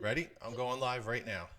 Ready? I'm going live right now.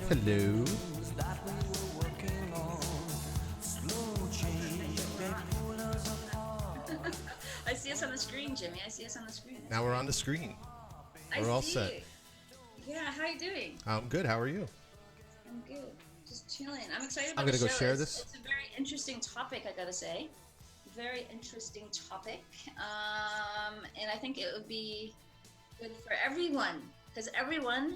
Hello. I see us on the screen, Jimmy. I see us on the screen. Now we're on the screen. I We're all see set. you. Yeah, how you doing? I'm good. How are you? I'm good. Just chilling. I'm excited about I'm gonna the go show. share It's, this. it's a very interesting topic, I gotta say. Very interesting topic. And I think it would be good for everyone because everyone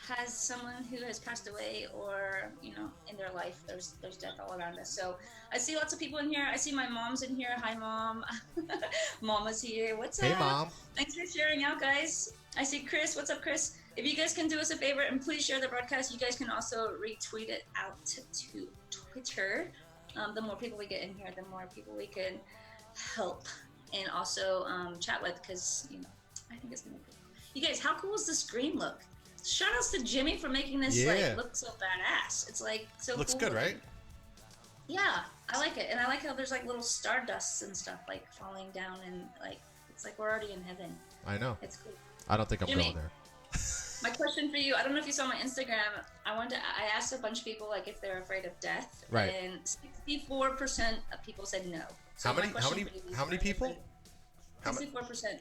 has someone who has passed away or, in their life. There's death all around us. So I see lots of people in here. I see my mom's in here. Hi, Mom. Mama's here. What's Hey, up? Mom. Thanks for sharing out, guys. I see Chris. What's up, Chris? If you guys can do us a favor and please share the broadcast, you guys can also retweet it out to Twitter. The more people we get in here, the more people we can help and also chat with because, I think it's going to be cool. You guys, how cool does the screen look? Shout outs to Jimmy for making this look so badass. It's so Looks cool good, looking. right? Yeah, I like it. And I like how there's little stardusts and stuff falling down and it's like we're already in heaven. I know. It's cool. I don't think I'm Jimmy, going there. my question for you, I don't know if you saw my Instagram. I asked a bunch of people if they're afraid of death. Right. And 64% of people said no. So How many people? 64%.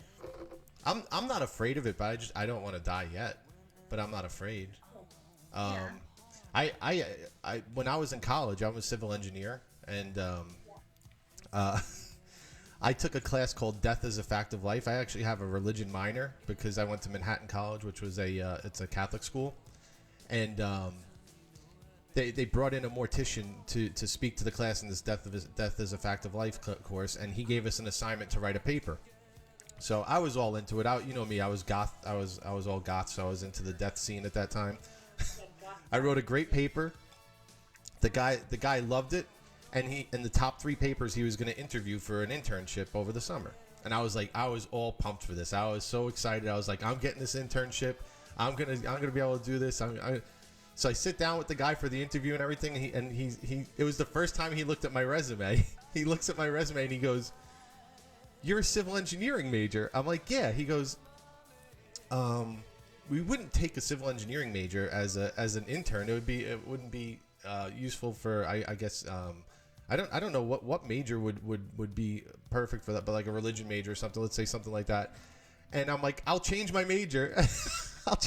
I'm not afraid of it, but I don't want to die yet. But I'm not afraid. Yeah. I when I was in college, I'm a civil engineer, and I took a class called Death is a Fact of Life. I actually have a religion minor because I went to Manhattan College, which was it's a Catholic school, and they brought in a mortician to speak to the class in this Death is a Fact of Life course, and he gave us an assignment to write a paper. So I was all into it. You know me, I was goth. I was all goth, so I was into the death scene at that time. I wrote a great paper. The guy loved it, and in the top 3 papers he was going to interview for an internship over the summer. And I was all pumped for this. I was so excited. I was like, I'm getting this internship. I'm gonna be able to do this. So I sit down with the guy for the interview and everything. And he it was the first time he looked at my resume. He looks at my resume and he goes, "You're a civil engineering major." I'm like, "Yeah." He goes, "We wouldn't take a civil engineering major as an intern. It wouldn't be useful for I guess I don't know what major would be perfect for that, but like a religion major or something. Let's say something like that." And I'm like, "I'll change my major."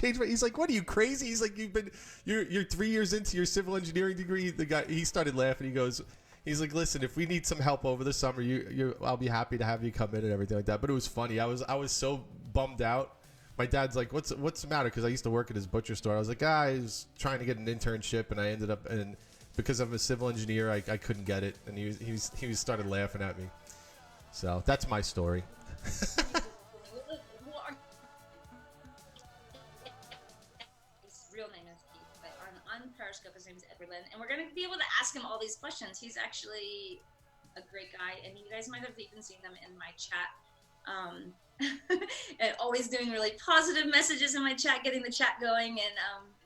He's like, "What are you, crazy?" He's like, "You're 3 years into your civil engineering degree." The guy, he started laughing. He's like, "Listen, if we need some help over the summer, I'll be happy to have you come in and everything like that." But it was funny. I was so bummed out. My dad's like, "What's the matter?" Because I used to work at his butcher store. I was like, I was trying to get an internship, and I ended up, and because I'm a civil engineer, I couldn't get it. And he started laughing at me. So that's my story. His real name is Keith, but on Periscope his name is Edward Lynn, and we're gonna be able to ask him all these questions. He's actually a great guy, and you guys might have even seen them in my chat. And always doing really positive messages in my chat, getting the chat going, and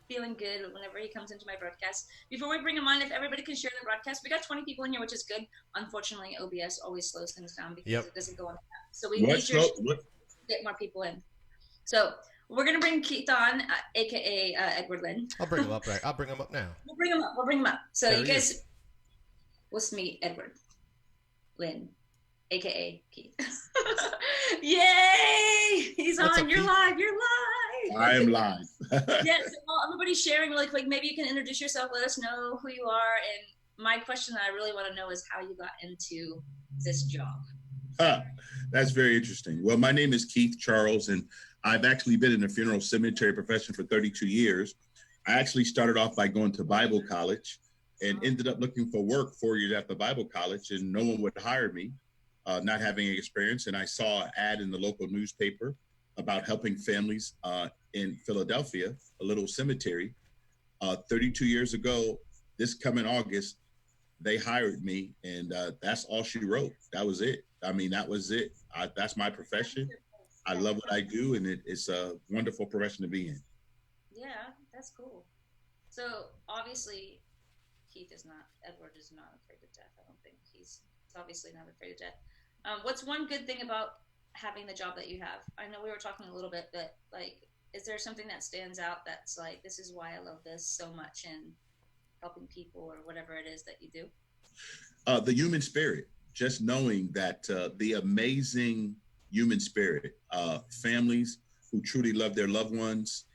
feeling good whenever he comes into my broadcast. Before we bring him on, if everybody can share the broadcast, we got 20 people in here, which is good. Unfortunately, OBS always slows things down because it doesn't go on. So we need to get more people in. So we're gonna bring Keith on, aka Edward Lynn. I'll bring him up. Right, I'll bring him up now. We'll bring him up. So there you guys, let's meet Edward Lynn, aka Keith. Yay! He's What's on. up, You're Keith? live. You're live. I am live. Yes. Well, everybody's sharing really quick. Maybe you can introduce yourself. Let us know who you are. And my question that I really want to know is how you got into this job. That's very interesting. Well, my name is Keith Charles, and I've actually been in the funeral cemetery profession for 32 years. I actually started off by going to Bible college and ended up looking for work 4 years after Bible college, and no one would hire me, not having any experience. And I saw an ad in the local newspaper about helping families in Philadelphia, a little cemetery. 32 years ago, this coming August, they hired me, and that's all she wrote. That was it. I mean, that was it. That's my profession. I love what I do, and it's a wonderful profession to be in. Yeah, that's cool. So obviously, Edward is not afraid of death. I don't think he's obviously not afraid of death. What's one good thing about having the job that you have? I know we were talking a little bit, but like, is there something that stands out that's like, this is why I love this so much and helping people or whatever it is that you do? The human spirit, just knowing that the amazing human spirit, families who truly love their loved ones,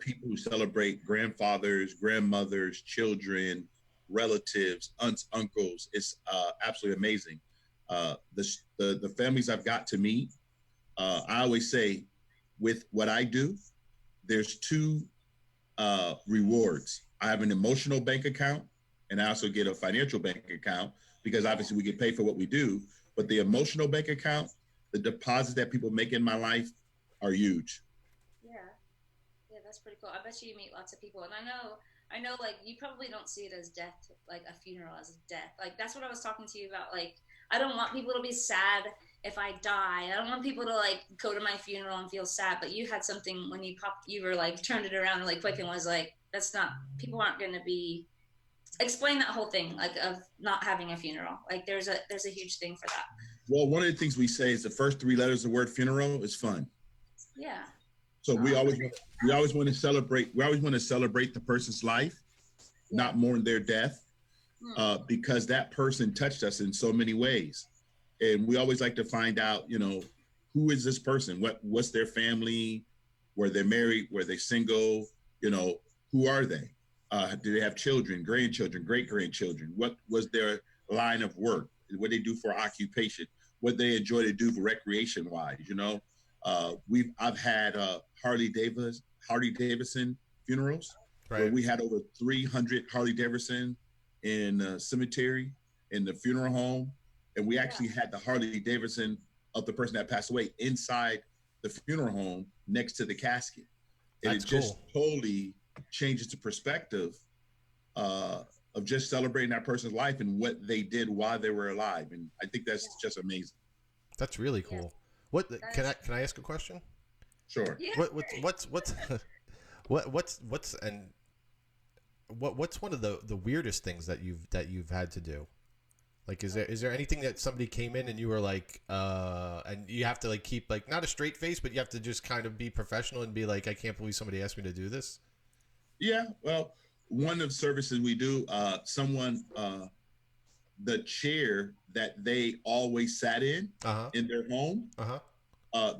people who celebrate grandfathers, grandmothers, children, relatives, aunts, uncles. It's absolutely amazing. The families I've got to meet, I always say, with what I do, there's two rewards. I have an emotional bank account, and I also get a financial bank account because obviously we get paid for what we do. But the emotional bank account, the deposits that people make in my life are huge. Yeah, yeah, that's pretty cool. I bet you meet lots of people, and I know, like you probably don't see it as death, like a funeral as death. Like that's what I was talking to you about. Like I don't want people to be sad if I die. I don't want people to like go to my funeral and feel sad. But you had something when you were like turned it around really quick and was like, that's not. People aren't going to be. Explain that whole thing, like of not having a funeral. Like there's a huge thing for that. Well, one of the things we say is the first three letters of the word funeral is fun. Yeah. So we always want to celebrate. We always want to celebrate the person's life, not mourn their death, because that person touched us in so many ways. And we always like to find out, who is this person? What's their family? Were they married? Were they single? Who are they? Do they have children, grandchildren, great grandchildren? What was their line of work? What they do for occupation? What they enjoy to do for recreation wise? I've had Harley Davidson funerals, right, where we had over 300 Harley Davidson in the cemetery, in the funeral home, and we actually had the Harley Davidson of the person that passed away inside the funeral home next to the casket, and That's it just cool. totally changes the perspective of just celebrating that person's life and what they did while they were alive, and I think that's just amazing. That's really cool. What can I ask a question? Sure. Yeah. What's what's one of the weirdest things that you've had to do? Like, is there anything that somebody came in and you were like, and you have to like keep like not a straight face, but you have to just kind of be professional and be like, I can't believe somebody asked me to do this. Yeah. Well, one of the services we do, the chair that they always sat in their home,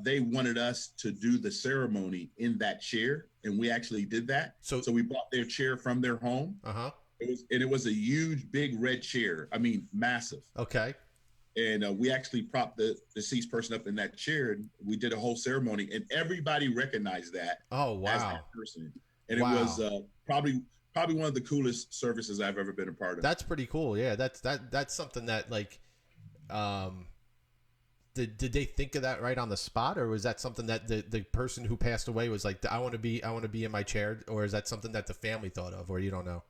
they wanted us to do the ceremony in that chair, and we actually did that. So we bought their chair from their home. It was a huge, big red chair. I mean, massive. Okay. And we actually propped the deceased person up in that chair, and we did a whole ceremony, and everybody recognized that as that person. And it was probably one of the coolest services I've ever been a part of. That's pretty cool. Yeah, that's something that like, did they think of that right on the spot, or was that something that the person who passed away was like, I want to be in my chair, or is that something that the family thought of, or you don't know?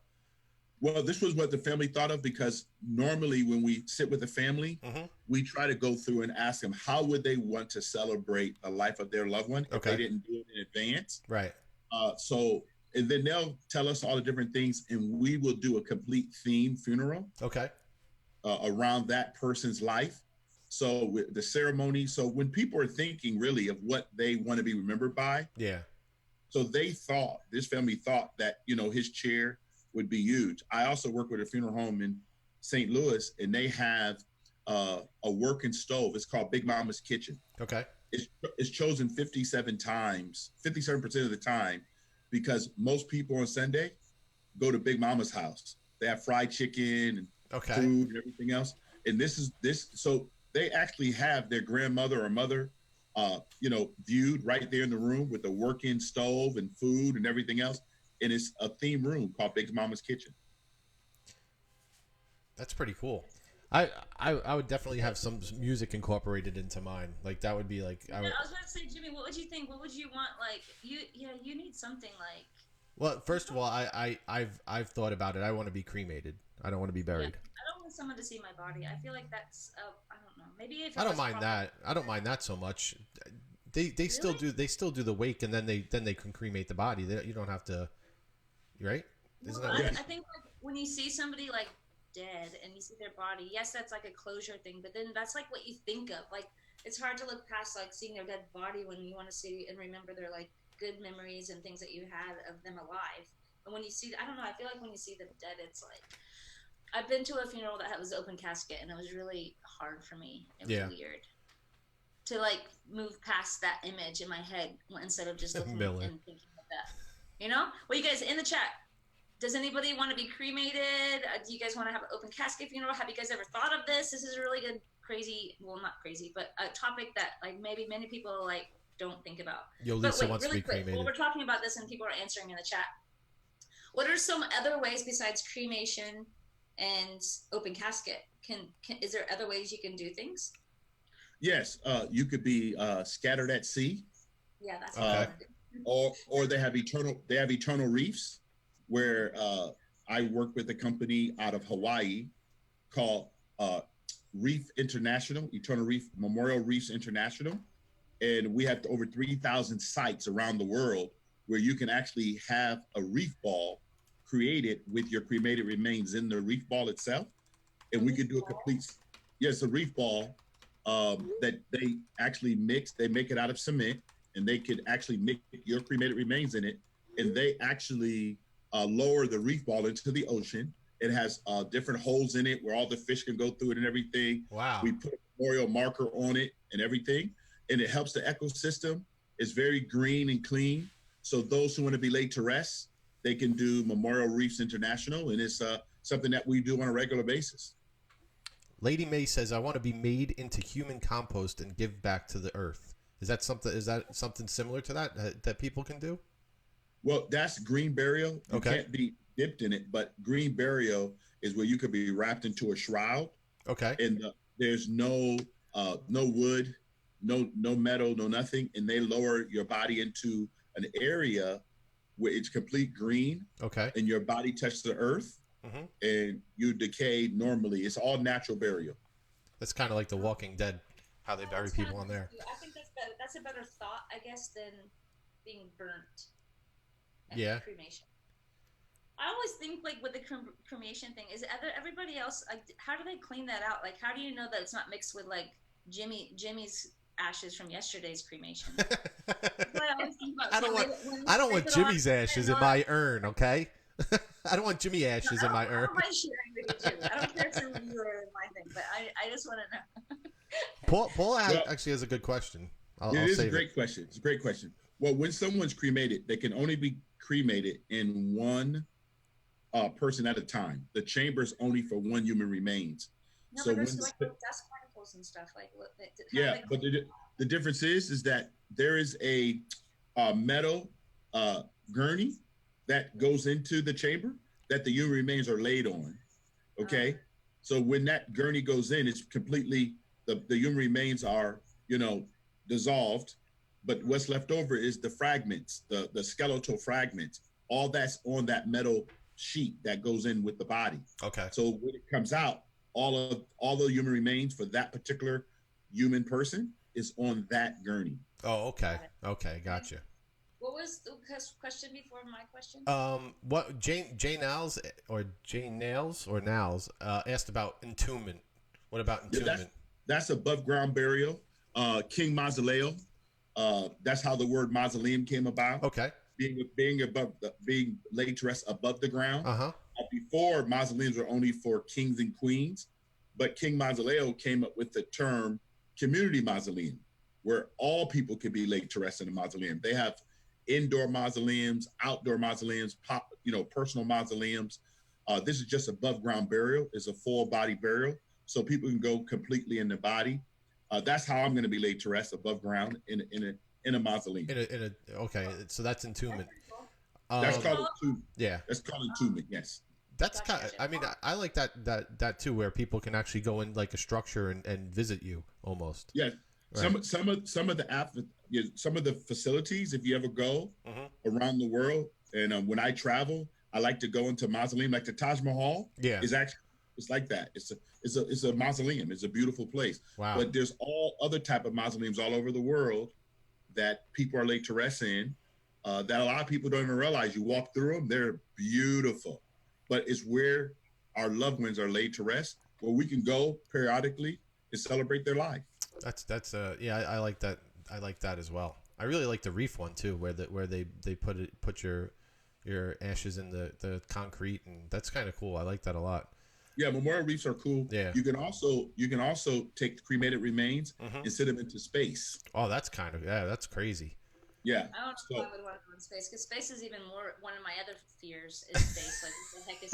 Well, this was what the family thought of, because normally when we sit with the family, we try to go through and ask them how would they want to celebrate the life of their loved one if they didn't do it in advance. Right. And then they'll tell us all the different things, and we will do a complete theme funeral. Okay. Around that person's life. So with the ceremony. So when people are thinking really of what they want to be remembered by. Yeah. So this family thought that, his chair would be huge. I also work with a funeral home in St. Louis, and they have a working stove. It's called Big Mama's Kitchen. Okay. It's chosen 57% of the time, because most people on Sunday go to Big Mama's house. They have fried chicken and food and everything else. And so they actually have their grandmother or mother viewed right there in the room with a working stove and food and everything else. And it's a theme room called Big Mama's Kitchen. That's pretty cool. I would definitely have some music incorporated into mine. Like that would be like I was about to say, Jimmy, what would you think? What would you want? Like you need something like. Well, first of all, I've thought about it. I want to be cremated. I don't want to be buried. Yeah, I don't want someone to see my body. I feel like that's I don't know. Maybe if I don't mind that. I don't mind that so much. They Really? still do the wake, and then they can cremate the body. You don't have to, right? Isn't Well, that Yes. I think like when you see somebody like dead and you see their body, yes, that's like a closure thing. But then that's like what you think of. Like it's hard to look past like seeing their dead body when you want to see and remember their like good memories and things that you had of them alive. And when you see, I don't know, I feel like when you see them dead, it's like I've been to a funeral that was open casket, and it was really hard for me. It was Yeah. weird to like move past that image in my head instead of just looking Miller. and thinking of that. You know? Well, you guys in the chat. Does anybody want to be cremated? Do you guys want to have an open casket funeral? Have you guys ever thought of this? This is a really good, crazy, well, not crazy, but a topic that like maybe many people like don't think about. Yo, But Lisa wait, wants to really be quick, cremated. while we're talking about this and people are answering in the chat, what are some other ways besides cremation and open casket? Is there other ways you can do things? Yes, you could be scattered at sea, Yeah, that's what uh, I want to do. or they have eternal reefs, where I work with a company out of Hawaii called Reef International, Eternal Reef Memorial Reefs International, and we have over 3,000 sites around the world where you can actually have a reef ball created with your cremated remains in the reef ball itself, and we could do a complete, yes, a reef ball that they actually mix. They make it out of cement, and they could actually mix your cremated remains in it, and they actually lower the reef ball into the ocean. It has different holes in it where all the fish can go through it and everything. Wow. We put a memorial marker on it and everything, and it helps the ecosystem. It's very green and clean. So those who want to be laid to rest, they can do Memorial Reefs International, and it's something that we do on a regular basis. Lady May says, "I want to be made into human compost and give back to the earth." Is that something similar to that people can do? Well, that's green burial. You Okay. can't be dipped in it, but green burial is where you could be wrapped into a shroud, Okay. and there's no wood, no metal, no nothing, and they lower your body into an area where it's complete green, Okay. and your body touches the earth, Mm-hmm. and you decay normally. It's all natural burial. That's kind of like The Walking Dead, how they bury That's people kinda on there. cool. I think that's better. That's a better thought, I guess, than being burnt. And Yeah. cremation. I always think like with the cremation thing, is everybody else? Like, how do they clean that out? Like, how do you know that it's not mixed with like Jimmy's ashes from yesterday's cremation? That's what I always think about. I don't So want when I don't they want put on- Jimmy's ashes in on- my urn, okay? I don't want Jimmy ashes in my I urn. don't mind sharing with you too. I don't care if some of you are in my thing, but I just want to know. Paul Well, actually has a good question. I'll It is a save great question. It's a great question. Well, when someone's cremated, they can only be cremated in one person at a time. The chamber is only for one human remains. No, So but there's when like little dust particles and stuff. Like, how do yeah, they but clean the difference is that there is a metal gurney that goes into the chamber that the human remains are laid on. Okay, so when that gurney goes in, it's completely the human remains are dissolved, but what's left over is the fragments, the skeletal fragments. All that's on that metal sheet that goes in with the body. Okay. So when it comes out, all the human remains for that particular human person is on that gurney. Oh, okay. Okay, gotcha. What was the question before my question? What Jane Nals asked about entombment. What about entombment? That's above ground burial. King Mausoleo. That's how the word mausoleum came about. Okay. Being laid to rest above the ground. Uh-huh. Before, mausoleums were only for kings and queens, but King Mausoleo came up with the term community mausoleum, where all people could be laid to rest in a mausoleum. They have indoor mausoleums, outdoor mausoleums, personal mausoleums. This is just above ground burial. It's a full body burial, so people can go completely in the body. That's how I'm going to be laid to rest above ground in a mausoleum. Okay, so that's entombment. That's It's called called. entombment. Yeah, That's called entombment. Yes. that's Gotcha, kind. gotcha. I mean, I like that too, where people can actually go in like a structure and visit you almost. Yes. Right. Some of the some of the facilities, if you ever go Mm-hmm. around the world, and when I travel, I like to go into mausoleum. Like the Taj Mahal Yeah. is actually, it's like that. It's a mausoleum. It's a beautiful place. Wow. But there's all other type of mausoleums all over the world that people are laid to rest in. That a lot of people don't even realize. You walk through them, they're beautiful. But it's where our loved ones are laid to rest, where we can go periodically and celebrate their life. That's yeah, I like that. I like that as well. I really like the reef one too, where they put your ashes in the concrete, and that's kind of cool. I like that a lot. Yeah, memorial reefs are cool. Yeah. You can also take the cremated remains Mm-hmm. and send them into space. Oh, that's kind of that's crazy. Yeah. I don't know So if I would want to go in space because space is even more. One of my other fears is space. Like, what the heck is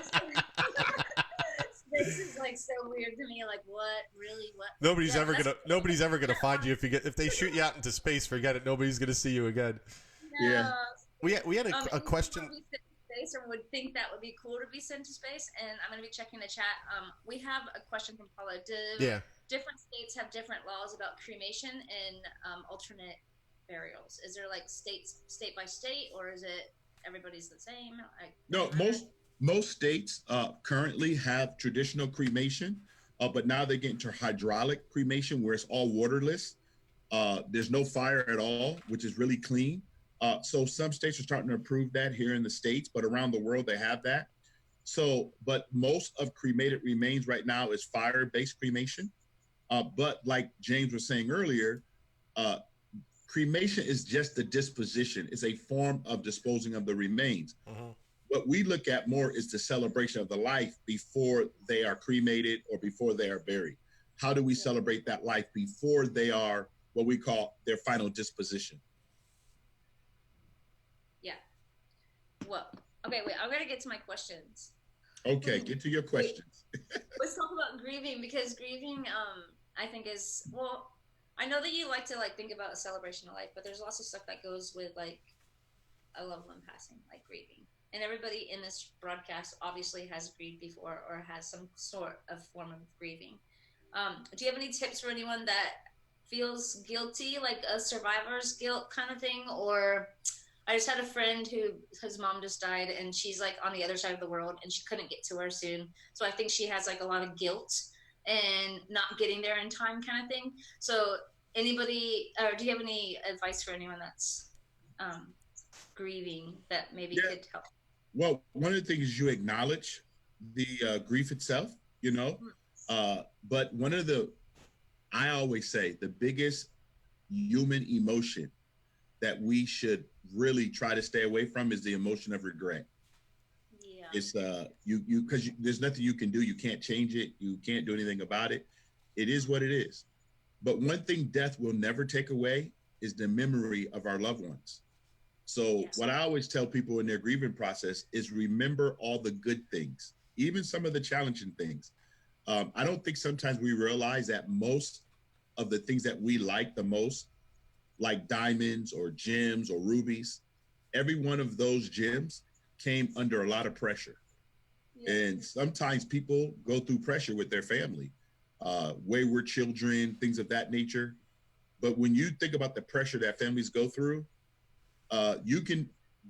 space? Space is like so weird to me. Like, what? Really? What? Nobody's Yeah, ever that's- gonna find you if they shoot you out into space. Forget it. Nobody's gonna see you again. No. Yeah. We had a Anyone question. would be sent to space or would think that would be cool to be sent to space, and I'm going to be checking the chat. We have a question from Paula. Do Yeah. different states have different laws about cremation and alternate burials? Is there like state by state, or is it everybody's the same? no, most states currently have traditional cremation, but now they're getting to hydraulic cremation where it's all waterless. There's no fire at all, which is really clean. So some states are starting to approve that here in the States, but around the world they have that. So, but most of cremated remains right now is fire-based cremation. But like James was saying earlier, uh, cremation is just the disposition. It's a form of disposing of the remains. Mm-hmm. What we look at more is the celebration of the life before they are cremated or before they are buried. How do we celebrate that life before they are what we call their final disposition? Yeah. Well, okay, wait. I'm gonna get to my questions. Okay, get to your questions. Let's talk about grieving because grieving, I think is well. I know that you like to like think about a celebration of life, but there's lots of stuff that goes with like a loved one passing, like grieving. And everybody in this broadcast obviously has grieved before or has some sort of form of grieving. Do you have any tips for anyone that feels guilty, like a survivor's guilt kind of thing? Or I just had a friend who his mom just died and she's like on the other side of the world and she couldn't get to her soon. So I think she has like a lot of guilt and not getting there in time kind of thing. So anybody, or do you have any advice for anyone that's grieving that maybe could help? Well, one of the things is you acknowledge the grief itself, you know, but one of the, I always say the biggest human emotion that we should really try to stay away from is the emotion of regret. Yeah. It's because there's nothing you can do. You can't change it. You can't do anything about it. It is what it is. But one thing death will never take away is the memory of our loved ones. So what I always tell people in their grieving process is remember all the good things, even some of the challenging things. I don't think sometimes we realize that most of the things that we like the most, like diamonds or gems or rubies, every one of those gems came under a lot of pressure. Yeah. And sometimes people go through pressure with their family, wayward children, things of that nature. But when you think about the pressure that families go through,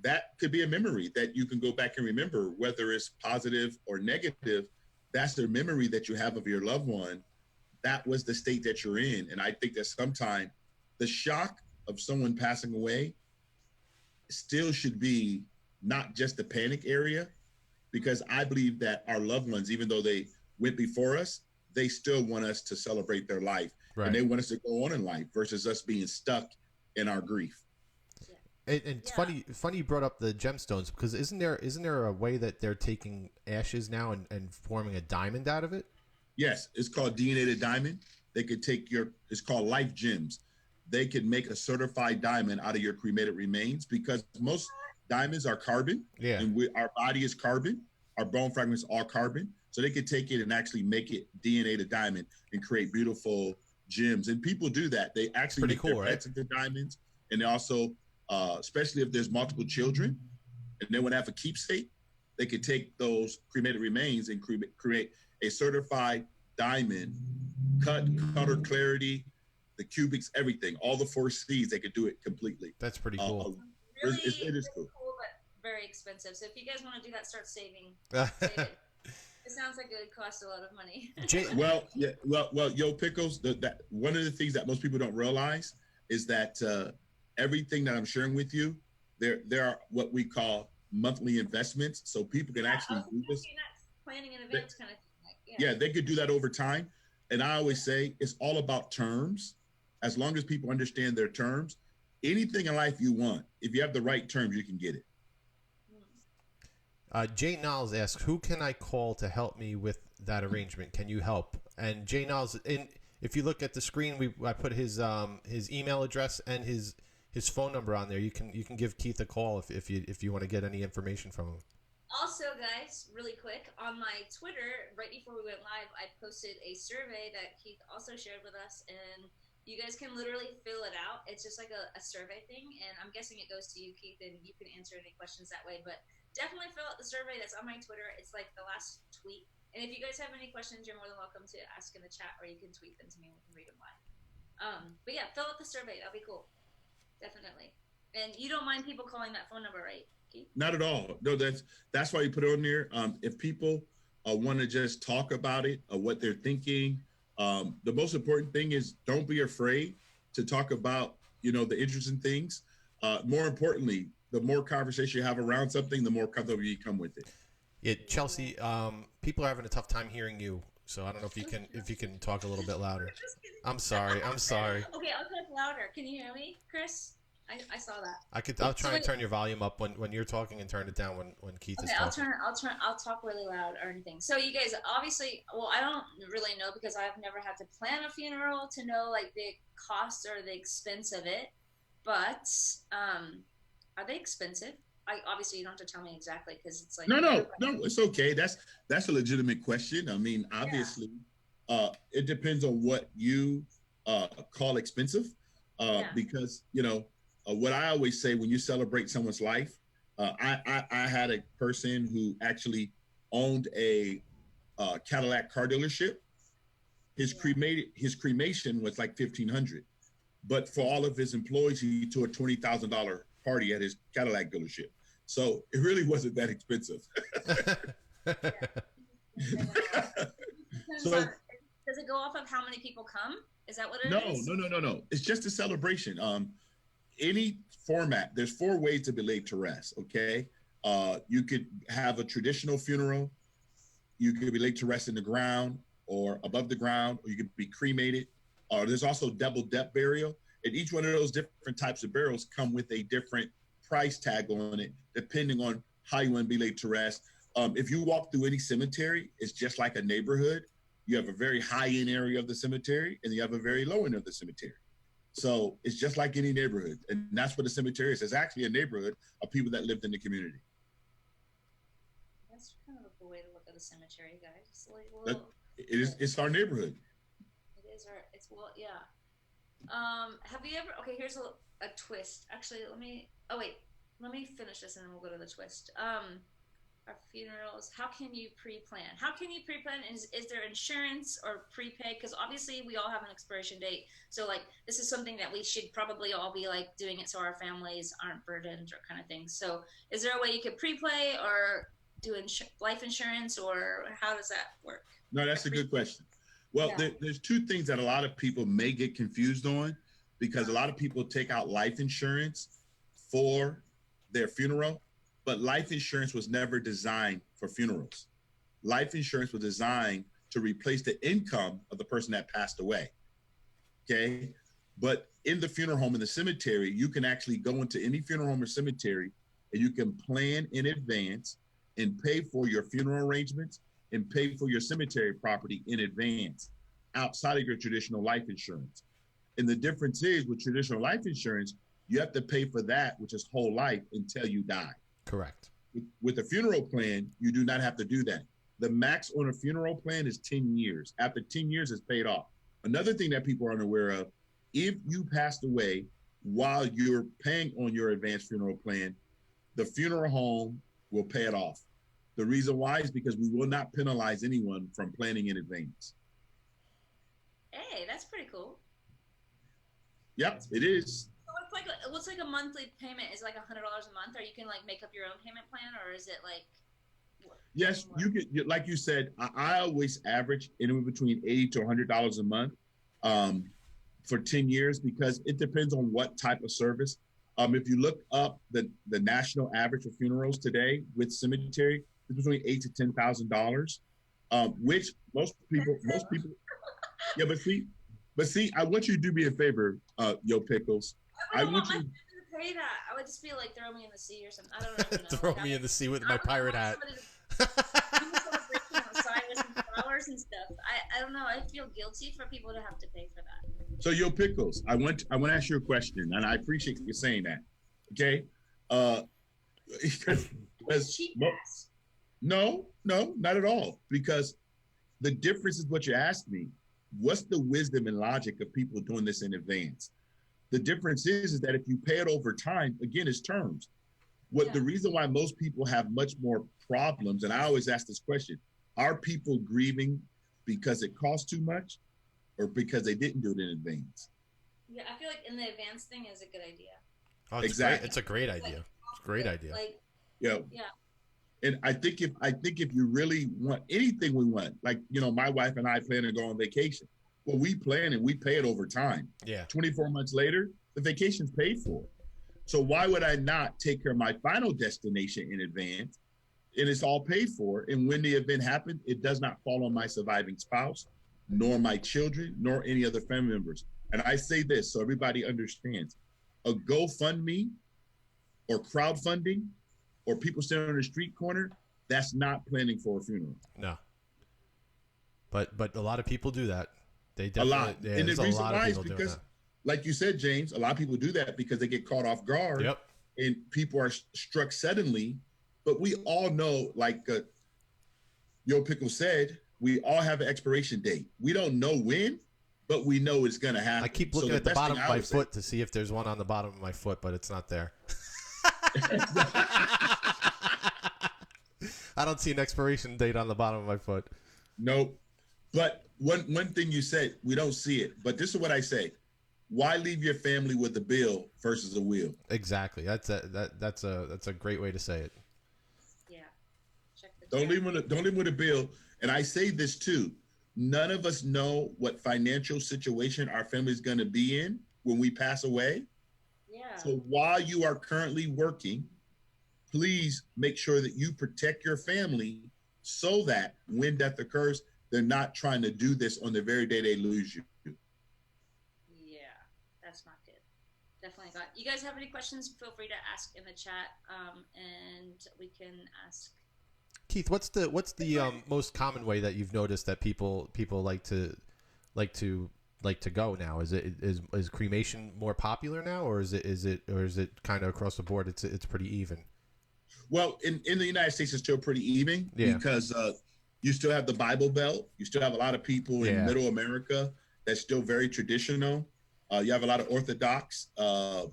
that could be a memory that you can go back and remember, whether it's positive or negative. That's the memory that you have of your loved one. That was the state that you're in. And I think that sometimes the shock of someone passing away still should be not just the panic area, because I believe that our loved ones, even though they went before us, they still want us to celebrate their life. Right. And they want us to go on in life versus us being stuck in our grief. And it's funny you brought up the gemstones, because isn't there a way that they're taking ashes now and forming a diamond out of it? Yes, it's called DNA diamond. They could take it's called life gems. They could make a certified diamond out of your cremated remains, because most diamonds are carbon. Yeah. And our body is carbon. our bone fragments are carbon, so they could take it and actually make it DNA to diamond and create beautiful gems. And people do that. They actually Pretty make cool, their right? pets into diamonds, and they also, especially if there's multiple children, and they want to have a keepsake, they could take those cremated remains and create a certified diamond, color, clarity, the cubics, everything, all the 4 C's. They could do it completely. That's pretty cool. Really, it is cool. cool, but very expensive. So if you guys want to do that, start saving. Save it. It sounds like it would cost a lot of money. Well, yeah, well, Yopickles. That one of the things that most people don't realize is that everything that I'm sharing with you, there are what we call monthly investments, so people can actually do this. Planning in advance, kind of thing. Yeah, they could do that over time. And I always say it's all about terms. As long as people understand their terms, anything in life you want, if you have the right terms, you can get it. Jay Niles asks, who can I call to help me with that arrangement? Can you help? And Jay Niles, if you look at the screen, I put his email address and his phone number on there. You can give Keith a call if you want to get any information from him. Also, guys, really quick, on my Twitter, right before we went live, I posted a survey that Keith also shared with us, and you guys can literally fill it out. It's just like a survey thing, and I'm guessing it goes to you, Keith, and you can answer any questions that way. But definitely fill out the survey that's on my Twitter. It's like the last tweet. And if you guys have any questions, you're more than welcome to ask in the chat, or you can tweet them to me and we can read them live. But yeah, fill out the survey. That'll be cool. Definitely. And you don't mind people calling that phone number, right, Keith? Not at all. No, that's why you put it on there. If people want to just talk about it, what they're thinking, the most important thing is don't be afraid to talk about, the interesting things. More importantly, the more conversation you have around something, the more comfortable you come with it. Yeah, Chelsea, people are having a tough time hearing you, so I don't know if you can talk a little bit louder. I'm sorry. Okay, I'll talk louder. Can you hear me, Chris? I saw that. I'll try and turn your volume up when you're talking and turn it down when Keith is talking. I'll talk really loud or anything. So you guys, obviously, well, I don't really know because I've never had to plan a funeral to know like the cost or the expense of it. But are they expensive? Obviously you don't have to tell me exactly because it's like no, it's okay. That's a legitimate question. I mean, obviously, it depends on what you call expensive, because what I always say when you celebrate someone's life, I had a person who actually owned a Cadillac car dealership. His cremation was like $1,500, but for all of his employees, he threw a $20,000 party at his Cadillac dealership. So it really wasn't that expensive. So does it go off of how many people come? Is that what it is? No. It's just a celebration. Any format, there's 4 ways to be laid to rest, okay? You could have a traditional funeral. You could be laid to rest in the ground or above the ground, or you could be cremated. There's also double depth burial. And each one of those different types of burials come with a different price tag on it, depending on how you want to be laid to rest. If you walk through any cemetery, it's just like a neighborhood. You have a very high-end area of the cemetery, and you have a very low-end of the cemetery. So it's just like any neighborhood, and that's what a cemetery is. It's actually a neighborhood of people that lived in the community. That's kind of a cool way to look at a cemetery, guys. It's like, well, it's our neighborhood. It is our. It's well, yeah. Have you ever? Okay, here's a twist. Actually, let me finish this and then we'll go to the twist. Our funerals. How can you pre-plan? Is there insurance or prepay? Because obviously we all have an expiration date. So like this is something that we should probably all be like doing it so our families aren't burdened or kind of thing. So is there a way you could pre-play or do life insurance, or how does that work? No, that's a good question. Well, there's 2 things that a lot of people may get confused on, because a lot of people take out life insurance for their funeral, but life insurance was never designed for funerals. Life insurance was designed to replace the income of the person that passed away. Okay. But in the funeral home, in the cemetery, you can actually go into any funeral home or cemetery and you can plan in advance and pay for your funeral arrangements and pay for your cemetery property in advance outside of your traditional life insurance. And the difference is with traditional life insurance, you have to pay for that, which is whole life until you die. Correct. With a funeral plan, you do not have to do that. The max on a funeral plan is 10 years. After 10 years, it's paid off. Another thing that people are unaware of, if you passed away while you're paying on your advanced funeral plan, the funeral home will pay it off. The reason why is because we will not penalize anyone from planning in advance. Hey, that's pretty cool. Yep, it is. So what's like a monthly payment? Is it like $100 a month, or you can like make up your own payment plan, or is it like? Yes, you could. Like you said, I always average anywhere between $80 to $100 a month for 10 years because it depends on what type of service. If you look up the national average for funerals today with cemetery, it's between $8,000 to $10,000, which most people, yeah. But see, I want you to do me a favor, Yopickles. I want you to pay that. I would just be like, throw me in the sea or something. I don't know. Throw me in the sea with my pirate hat. Flowers and stuff. I don't know. I feel guilty for people to have to pay for that. So Yopickles, I want to ask you a question, and I appreciate you saying that. Okay. No, not at all. Because the difference is what you asked me. What's the wisdom and logic of people doing this in advance? The difference is that if you pay it over time, again, it's terms. The reason why most people have much more problems, and I always ask this question, are people grieving because it costs too much or because they didn't do it in advance? Yeah, I feel like in the advance thing is a good idea. Oh, exactly. It's a great idea. It's a great idea. Yeah. And I think if you really want anything we want, like, my wife and I plan to go on vacation. Well, we plan and we pay it over time. Yeah. 24 months later, the vacation's paid for. So why would I not take care of my final destination in advance? And it's all paid for. And when the event happens, it does not fall on my surviving spouse, nor my children, nor any other family members. And I say this so everybody understands. A GoFundMe or crowdfunding or people standing on the street corner, that's not planning for a funeral. No. But a lot of people do that. They definitely, a lot. Yeah, and the reason why is because, because, like you said, James, a lot of people do that because they get caught off guard. Yep. And people are struck suddenly. But we all know, like Yopickles said, we all have an expiration date. We don't know when, but we know it's going to happen. I keep looking at the bottom of my foot to see if there's one on the bottom of my foot, but it's not there. I don't see an expiration date on the bottom of my foot. Nope. But one thing you said, we don't see it. But this is what I say. Why leave your family with a bill versus a will? Exactly. That's a great way to say it. Yeah. Don't leave them with a bill. And I say this too. None of us know what financial situation our family is going to be in when we pass away. Yeah. So while you are currently working, please make sure that you protect your family so that when death occurs, they're not trying to do this on the very day they lose you. Yeah, that's not good. Definitely got. You guys have any questions? Feel free to ask in the chat, and we can ask. Keith, what's the most common way that you've noticed that people like to go now? Is cremation more popular now, or is it kind of across the board? It's pretty even. Well, in the United States, it's still pretty even because you still have the Bible Belt. You still have a lot of people in Middle America that's still very traditional. You have a lot of Orthodox,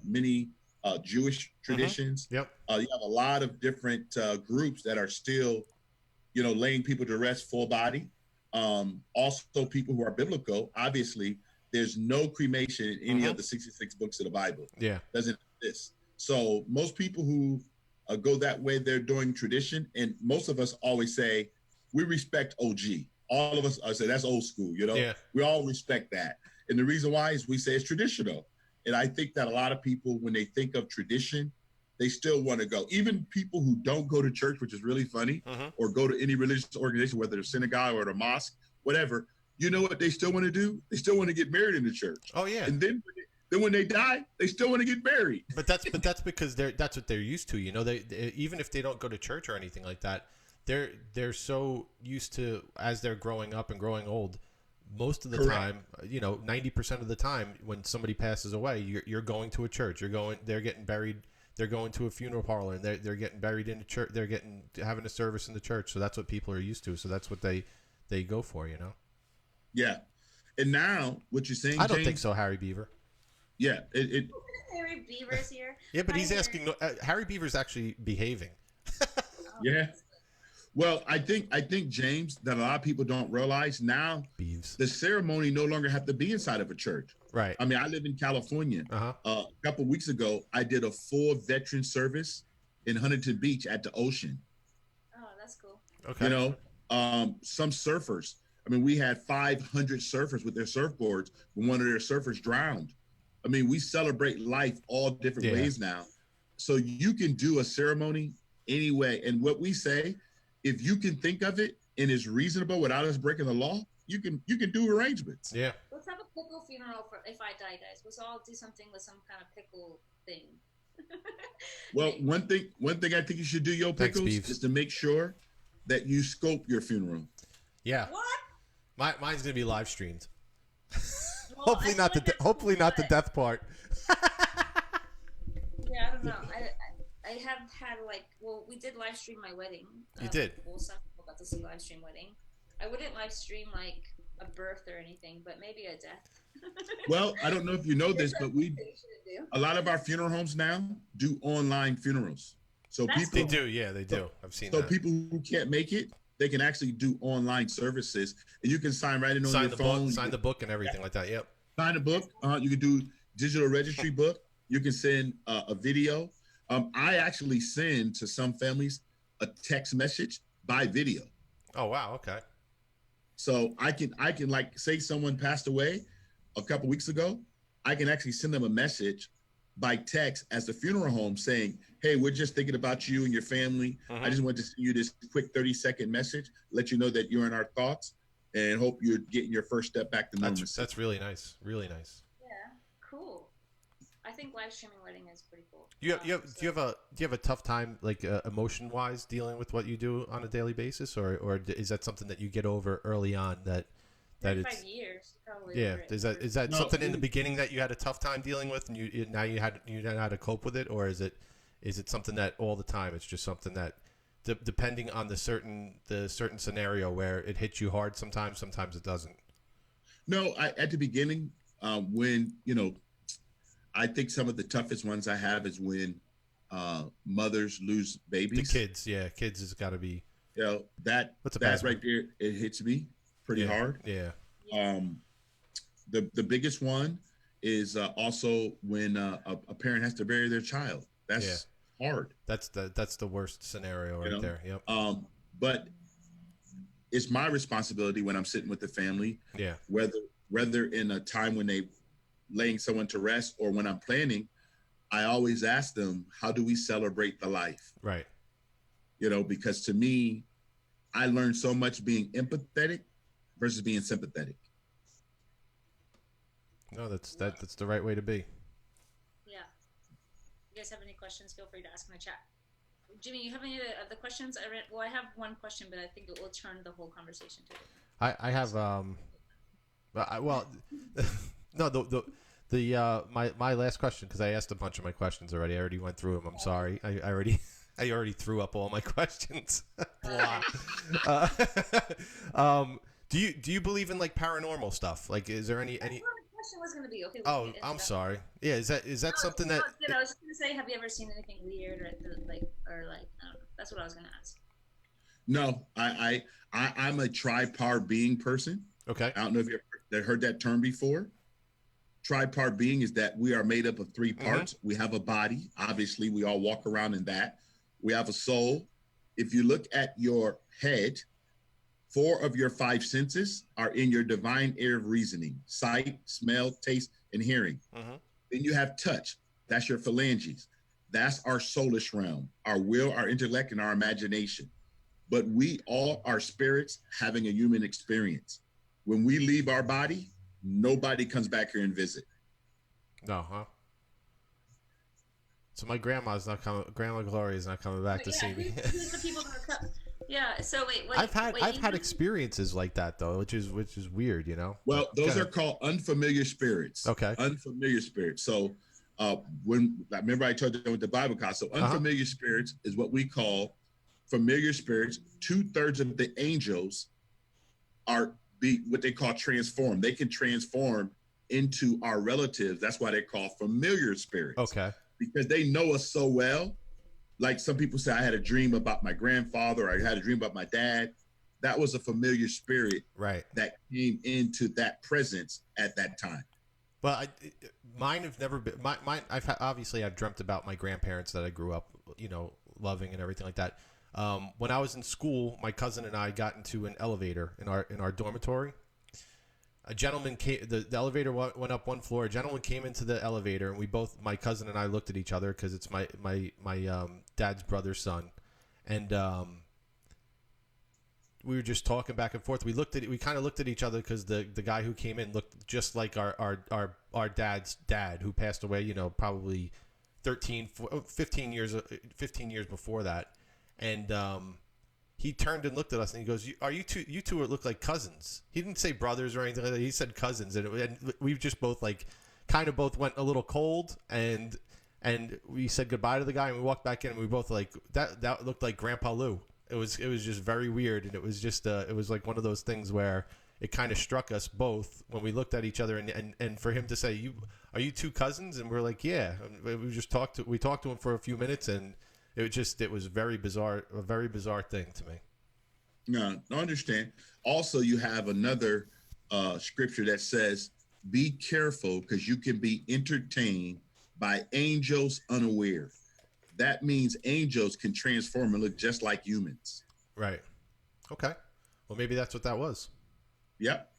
many Jewish traditions. Yep. You have a lot of different groups that are still, laying people to rest full body. Also, people who are biblical. Obviously, there's no cremation in any of the 66 books of the Bible. Yeah, doesn't exist. So most people who go that way, they're doing tradition, and most of us always say we respect OG. All of us say that's old school. We all respect that, and the reason why is we say it's traditional. And I think that a lot of people, when they think of tradition, they still want to go. Even people who don't go to church, which is really funny, or go to any religious organization, whether it's synagogue or the mosque, whatever, you know what they still want to do? They still want to get married in the church. Oh, yeah. And then when they die, they still want to get married. But that's because that's what they're used to. They even if they don't go to church or anything like that, they're so used to, as they're growing up and growing old, most of the time, 90% of the time when somebody passes away, you're going to a church. They're getting buried they're going to a funeral parlor and they're getting buried in the church. They're having a service in the church. So that's what people are used to. So that's what they go for, you know? Yeah. And now what you're saying, I don't James, think so, Harry Beaver. Yeah. Harry Beaver's here. Yeah, but Hi, he's Harry. asking. Harry Beaver's actually behaving. Yeah. Well, I think James, that a lot of people don't realize now Beeves. the ceremony no longer have to be inside of a church. Right. I mean, I live in California. Uh-huh. A couple of weeks ago, I did a full veteran service in Huntington Beach at the ocean. Oh, that's cool. Okay. You know, some surfers. I mean, we had 500 surfers with their surfboards when one of their surfers drowned. I mean, we celebrate life all different ways now. So you can do a ceremony anyway. And what we say, if you can think of it and is reasonable without us breaking the law, you can do arrangements. Yeah. Let's have a pickle funeral for if I die, guys. Let's all do something with some kind of pickle thing. Well, one thing I think you should do, Yopickles, is to make sure that you scope your funeral. Yeah. What? Mine's gonna be live streamed. Well, hopefully not the death part. Yeah, I don't know. I have had we did live stream my wedding. You did. Well, some people got to see live stream wedding. I wouldn't live stream like a birth or anything, but maybe a death. Well, I don't know if you know this, but a lot of our funeral homes now do online funerals. So They do. Yeah, they do. I've seen that. So people who can't make it, they can actually do online services, and you can sign right in on your phone. Sign the book and everything like that. Yep. Sign a book. You can do digital registry book. You can send a video. I actually send to some families a text message by video. Oh wow. Okay. So I can like say someone passed away a couple weeks ago. I can actually send them a message by text as the funeral home saying, "Hey, we're just thinking about you and your family. I just wanted to send you this quick 30-second message, let you know that you're in our thoughts, and hope you're getting your first step back to normalcy." That's really nice. Really nice. Yeah, cool. I think live streaming wedding is pretty cool. Do you have a tough time emotion wise dealing with what you do on a daily basis, or is that something that you get over early on that it's 5 years probably? Yeah. Is that something in the beginning that you had a tough time dealing with, and you know how to cope with it, or is it something that all the time it's just something that depending on the certain scenario where it hits you hard sometimes it doesn't? No, at the beginning, when I think some of the toughest ones I have is when mothers lose babies. The kids has got to be. That right there, it hits me pretty hard. Yeah. The biggest one is also when a parent has to bury their child. That's hard. That's the worst scenario right there. Yep. But it's my responsibility when I'm sitting with the family. Yeah. Whether in a time when they laying someone to rest or when I'm planning, I always ask them, how do we celebrate the life? Right. Because to me, I learned so much being empathetic versus being sympathetic. No, that's the right way to be. Yeah. You guys have any questions, feel free to ask in the chat. Jimmy, you have any of the questions? I have one question, but I think it will turn the whole conversation to it. I have no, my last question, because I asked a bunch of my questions already. I already went through them. I'm sorry. I already threw up all my questions. Do you believe in like paranormal stuff? Like, is there any? That's what the question was going to be. Okay. Oh, I'm sorry. Yeah, is that something that? I was going to say, have you ever seen anything weird or like I don't know. That's what I was going to ask. No, I'm a tripart being person. Okay. I don't know if you've heard that term before. Tripart being is that we are made up of three parts. We have a body. Obviously, we all walk around in that. We have a soul. If you look at your head, 4 of your 5 senses are in your divine ear of reasoning: sight, smell, taste, and hearing. Then you have touch. That's your phalanges. That's our soulish realm, our will, our intellect, and our imagination. But we all are spirits having a human experience. When we leave our body, nobody comes back here and visit. No, huh? So my grandma's not coming. Grandma Gloria's not coming back to see me. Who's the people that are Yeah. So wait. I've had experiences like that though, which is weird, Well, those are called unfamiliar spirits. Okay. Unfamiliar spirits. So When I remember I told you with the Bible class. So unfamiliar spirits is what we call familiar spirits. 2/3 of the angels are what they call transformed. They can transform into our relatives. That's why they're called familiar spirits. Okay. Because they know us so well. Like some people say, I had a dream about my grandfather, or I had a dream about my dad. That was a familiar spirit that came into that presence at that time. Well, mine have never been. Mine, obviously I've dreamt about my grandparents that I grew up, loving and everything like that. When I was in school, my cousin and I got into an elevator in our dormitory. A gentleman came. The elevator went up one floor. A gentleman came into the elevator, and my cousin and I, looked at each other because it's my dad's brother's son, and we were just talking back and forth. We kind of looked at each other because the guy who came in looked just like our dad's dad, who passed away, probably 15 years before that. And he turned and looked at us and he goes, "Are you two look like cousins?" He didn't say brothers or anything like that. He said cousins, and we just both both went a little cold, and we said goodbye to the guy and we walked back in and we both like that looked like Grandpa Lou. It was just very weird, and it was just it was like one of those things where it kind of struck us both when we looked at each other, and for him to say, "Are you two cousins?" and we're like, "Yeah." And we talked to him for a few minutes, and it was a very bizarre thing to me. No, I understand. Also, you have another scripture that says, "Be careful, because you can be entertained by angels unaware." That means angels can transform and look just like humans. Right. Okay. Well, maybe that's what that was. Yep.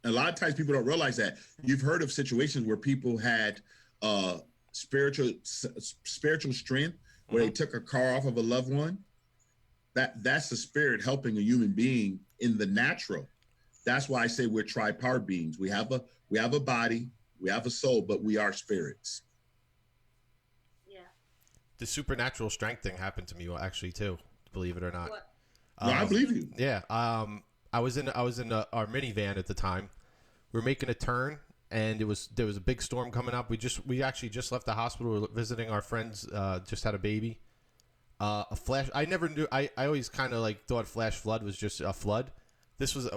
A lot of times people don't realize that. You've heard of situations where people had spiritual strength, where they took a car off of a loved one. That's the spirit helping a human being in the natural. That's why I say we're tripart beings. We have a body, we have a soul, but we are spirits. The supernatural strength thing happened to me actually too, believe it or not. No, I believe you. Yeah. I was in our minivan at the time. We were making a turn, and there was a big storm coming up. We actually just left the hospital. We were visiting our friends. Just had a baby. A flash. I never knew. I always kind of thought flash flood was just a flood. This was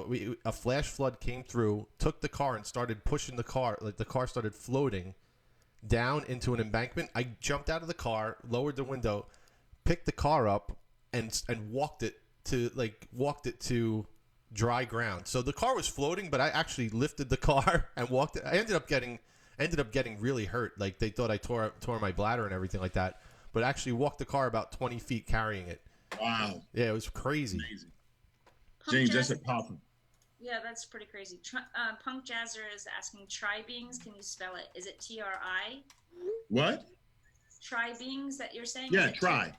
a flash flood came through, took the car, and started pushing the car. Like the car started floating down into an embankment. I jumped out of the car, lowered the window, picked the car up, and walked it to dry ground. So the car was floating, but I actually lifted the car and walked it. I ended up getting really hurt. Like they thought I tore my bladder and everything like that. But I actually walked the car about 20 feet carrying it. Wow. Yeah, it was crazy. Amazing. James, that's a powerful. Yeah, that's pretty crazy. Punk Jazzer is asking, tri-beings, can you spell it? Is it Tri? What? Tri-beings that you're saying? Yeah, tri,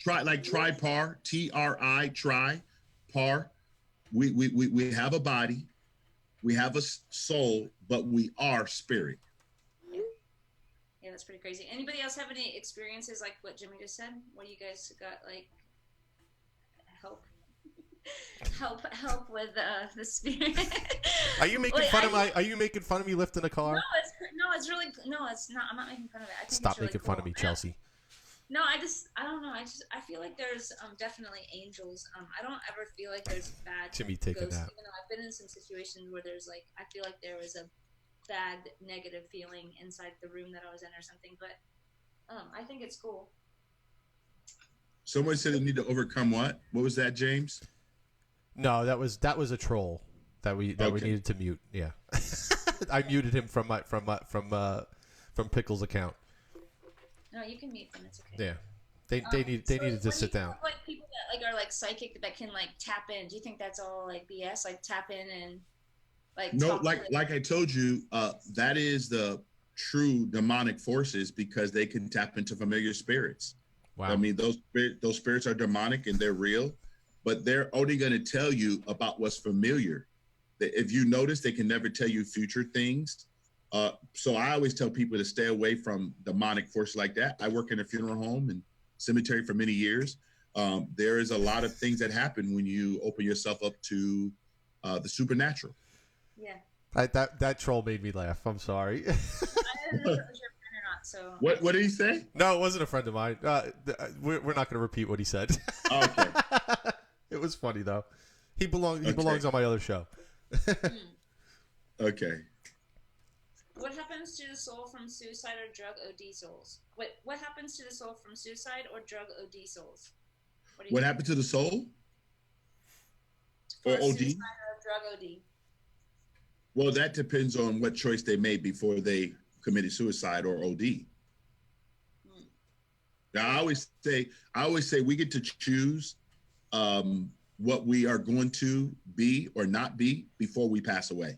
like tripar, tri, par. We have a body, we have a soul, but we are spirit. Yeah, that's pretty crazy. Anybody else have any experiences like what Jimmy just said? What do you guys got, help with the spirit? Are you making fun of Are you making fun of me lifting a car? It's really it's not. I'm not making fun of it. I think Stop it's really making cool. fun of me, Chelsea. No, I don't know. I feel like there's definitely angels. I don't ever feel like there's bad Jimmy taking ghosts. that. Even though I've been in some situations where there's I feel like there was a bad negative feeling inside the room that I was in or something. But I think it's cool. Someone said they need to overcome what? What was that, James? No, that was a troll that we needed to mute. Yeah, I muted him from Pickles' account. No, you can mute them. It's okay. Yeah, they needed to sit down. People that are psychic that can tap in. Do you think that's all BS? Tap in and no, like I told you, that is the true demonic forces, because they can tap into familiar spirits. Wow. I mean, those spirits are demonic and they're real, but they're only going to tell you about what's familiar. If you notice, they can never tell you future things. So I always tell people to stay away from demonic forces like that. I work in a funeral home and cemetery for many years. There is a lot of things that happen when you open yourself up to the supernatural. Yeah. That troll made me laugh. I'm sorry. I didn't know if it was your friend or not. So What did he say? No, it wasn't a friend of mine. We're not going to repeat what he said. Okay. It was funny though. He belongs on my other show. Okay. what happens to the soul from suicide or drug OD souls? What happens to the soul from suicide or drug OD souls? What happened to the soul? For Or OD? suicide or drug OD? Well, that depends on what choice they made before they committed suicide or OD. Now, I always say we get to choose what we are going to be or not be before we pass away.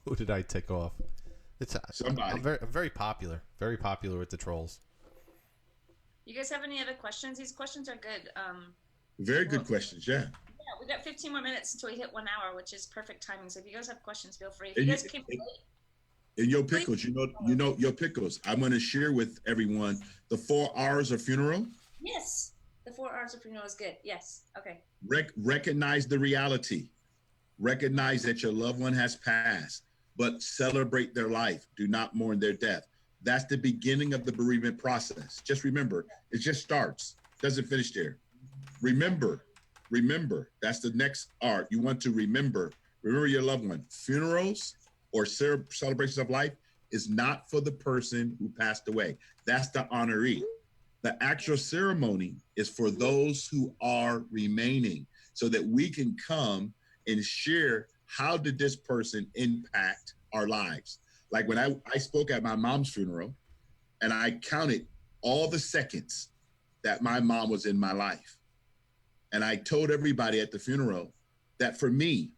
Who did I tick off? It's Somebody. I'm very popular with the trolls. You guys have any other questions? These questions are good. Very good questions. Yeah. Yeah, we got 15 more minutes until we hit 1 hour, which is perfect timing. So if you guys have questions, feel free. If you guys came late, and Yopickles, Yopickles, I'm going to share with everyone the 4 hours of funeral. yes, the 4 hours of funeral is good. Yes, okay. Recognize the reality. Recognize that your loved one has passed, but celebrate their life. Do not mourn their death. That's the beginning of the bereavement process. Just remember, it just starts, doesn't finish there. Remember, that's the next art. You want to remember your loved one. Funerals or celebrations of life is not for the person who passed away. That's the honoree. The actual ceremony is for those who are remaining, so that we can come and share how did this person impact our lives. Like when I spoke at my mom's funeral, and I counted all the seconds that my mom was in my life. And I told everybody at the funeral that for me,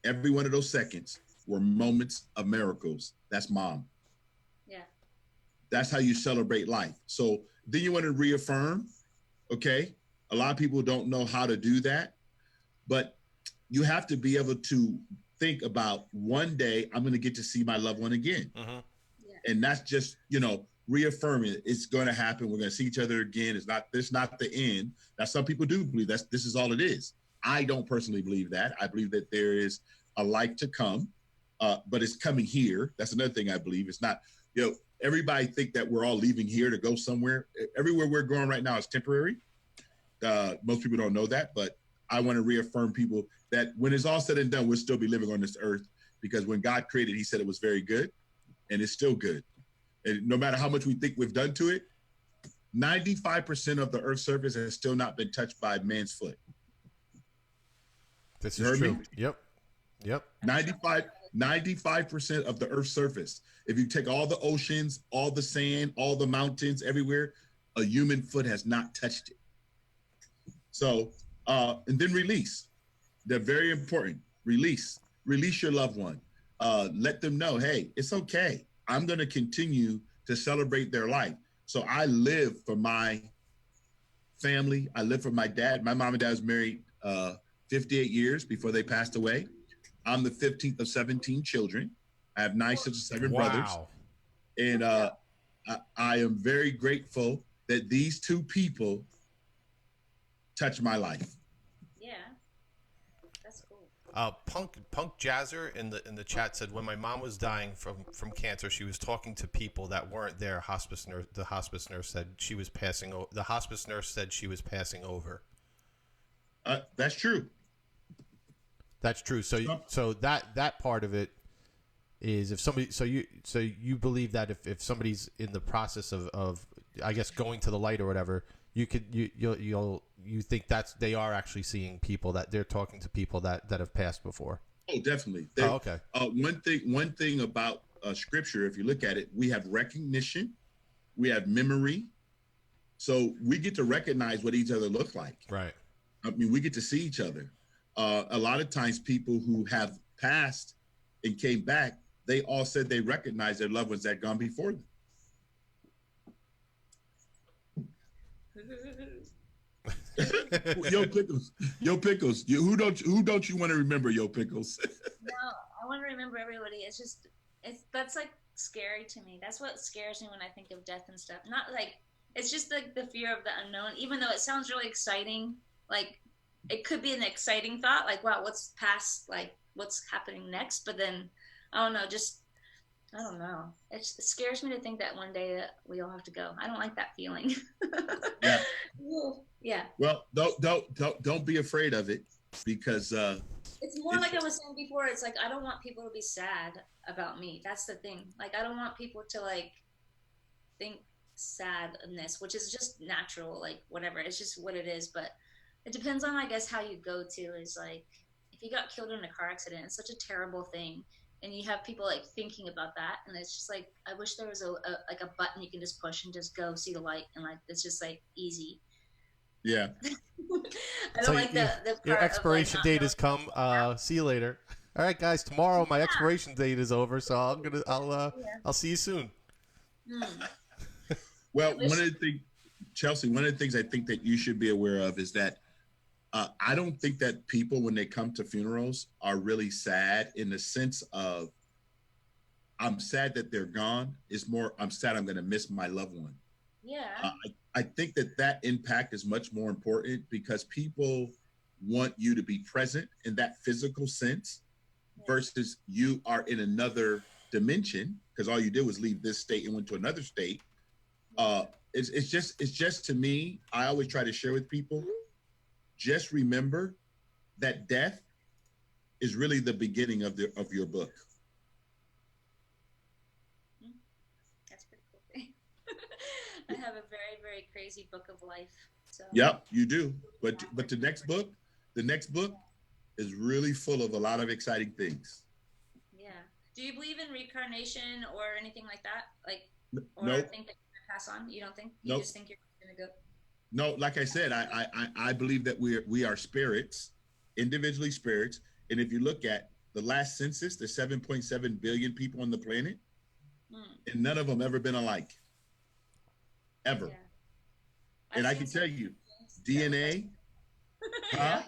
every one of those seconds were moments of miracles. That's mom. Yeah. That's how you celebrate life. So then you want to reaffirm, okay? A lot of people don't know how to do that, but you have to be able to think about one day I'm going to get to see my loved one again. Mm-hmm. Yeah. And that's just, reaffirming it. It's going to happen. We're going to see each other again. It's not the end. Now, some people do believe this is all it is. I don't personally believe that. I believe that there is a life to come, but it's coming here. That's another thing I believe. It's not, everybody think that we're all leaving here to go somewhere. Everywhere we're going right now is temporary. Most people don't know that, but I want to reaffirm people that when it's all said and done, we'll still be living on this earth, because when God created, he said it was very good, and it's still good. And no matter how much we think we've done to it, 95% of the earth's surface has still not been touched by man's foot. This is true. Yep. 95% of the earth's surface. If you take all the oceans, all the sand, all the mountains, everywhere, a human foot has not touched it. So, and then release. They're very important. Release your loved one. Let them know, hey, it's okay. I'm going to continue to celebrate their life. So I live for my family. I live for my dad. My mom and dad was married 58 years before they passed away. I'm the 15th of 17 children. I have 9 sisters, 7 brothers. And I am very grateful that these 2 people touched my life. Yeah. That's cool. Punk Jazzer in the chat said, when my mom was dying from cancer, she was talking to people that weren't there. The hospice nurse said she was passing over. The hospice nurse said she was passing over. That's true. That's true. So that part of it is, if somebody, so you believe that if somebody's in the process of I guess going to the light or whatever, you think that's, they are actually seeing people, that they're talking to people that have passed before. Oh, definitely. Okay. One thing about scripture, if you look at it, we have recognition, we have memory, so we get to recognize what each other look like. Right. I mean, we get to see each other. A lot of times people who have passed and came back, they all said they recognized their loved ones that had gone before them. Yopickles. Who don't you want to remember, Yopickles? No, I want to remember everybody. That's like scary to me. That's what scares me when I think of death and stuff. Not like, it's just like the fear of the unknown. Even though it sounds really exciting, like it could be an exciting thought, like, wow, what's past, like what's happening next? But then I don't know, just I don't know. It scares me to think that one day that we all have to go. I don't like that feeling. Yeah. Yeah. Well, don't be afraid of it, because It's more like I was saying before. It's like I don't want people to be sad about me. That's the thing. Like I don't want people to like think sadness, which is just natural. Like whatever. It's just what it is. But it depends on, I guess, how you go to. Is like if you got killed in a car accident, it's such a terrible thing, and you have people like thinking about that, and it's just like I wish there was a like a button you can just push and just go see the light, and like it's just like easy. yeah. I don't like the your part expiration of, like, date has come. See you later. All right, guys. Tomorrow my expiration date is over, so I'll see you soon. Well, one of the things, Chelsea, one of the things I think that you should be aware of is that I don't think that people, when they come to funerals, are really sad in the sense of I'm sad that they're gone. It's more I'm sad I'm going to miss my loved one. Yeah. I think that impact is much more important because people want you to be present in that physical sense versus you are in another dimension because all you did was leave this state and went to another state. It's just to me, I always try to share with people, just remember that death is really the beginning of your book. That's pretty cool. I have a very, very crazy book of life. So. Yep, you do. But the next book is really full of a lot of exciting things. Yeah. Do you believe in reincarnation or anything like that? Like, or nope. think that you're gonna pass on? You don't think? You nope. just think you're gonna go? No, like I said, I believe that we are spirits, individually spirits. And if you look at the last census, there's 7.7 billion people on the planet, and none of them ever been alike. Ever. Yeah. And I can tell you, DNA. Huh?